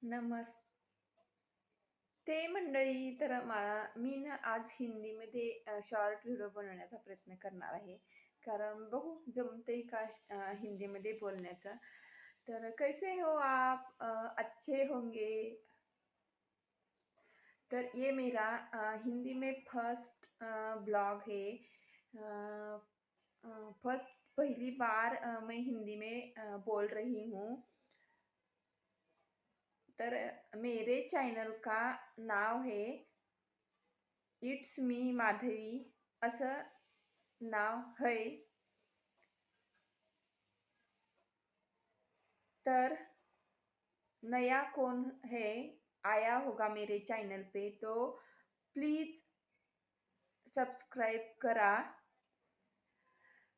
नमस्ते मंडळी. तर मी ना आज हिंदीमध्ये शॉर्ट व्हिडिओ बनवण्याचा प्रयत्न करणार आहे. कारण बघू जमतंय का हिंदीमध्ये बोलण्याचा. तर कैसे हो आप? अच्छे होंगे. तर ये मेरा हिंदी में फर्स्ट ब्लॉग है. फर्स्ट पहली बार मैं हिंदी में बोल रही हूँ. तर मेरे चॅनल का नाव है इट्स मी माधवी असं नाव है. तर नया कौन है आया होगा मेरे चॅनल पे तो प्लीज सबस्क्राईब करा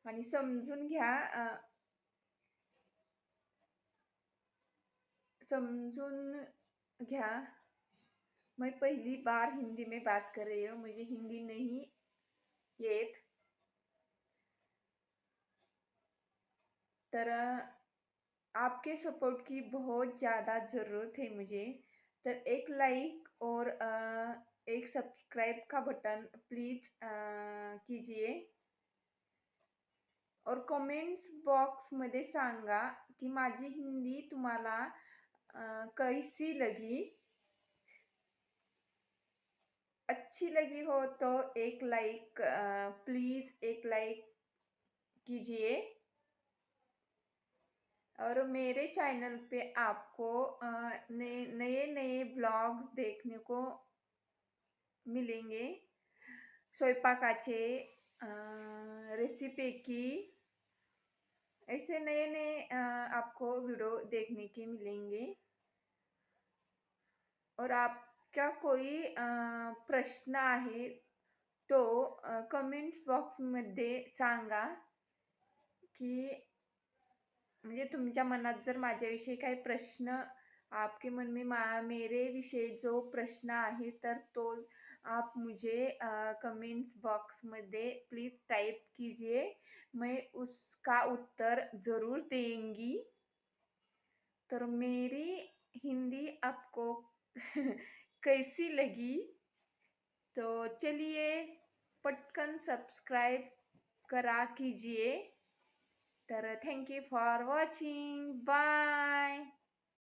आणि समजून घ्या. समजून घ्या. मैं पहली बार हिंदी में बात कर रही हूँ, मुझे हिंदी नहीं येत. तर आपके सपोर्ट की बहुत ज़्यादा ज़रूरत है मुझे. तर एक लाइक और एक सब्सक्राइब का बटन प्लीज़ कीजिए. और कमेंट्स बॉक्समध्ये सांगा की माझी हिंदी तुम्हाला कैसी लगी. अच्छी लगी हो तो एक लाइक प्लीज़ एक लाइक कीजिए. और मेरे चैनल पे आपको नए नए नए ब्लॉग्स देखने को मिलेंगे. स्वयंपाकाचे, रेसिपी की, ऐसे नए नए आपको वीडियो देखने के मिलेंगे. और आपका कोई प्रश्न आहे तो कमेंट्स बॉक्समध्ये सांगा की म्हणजे तुमच्या मनात जर माझ्याविषयी काही प्रश्न आपके मन में मेरे विषयी जो प्रश्न आहे तर तो आप मुझे कमेंट्स बॉक्स में प्लीज़ टाइप कीजिए. मैं उसका उत्तर ज़रूर देंगी. तर मेरी हिंदी आपको कैसी लगी? तो चलिए पटकन सब्सक्राइब करा कीजिए. तर thank you for watching. Bye.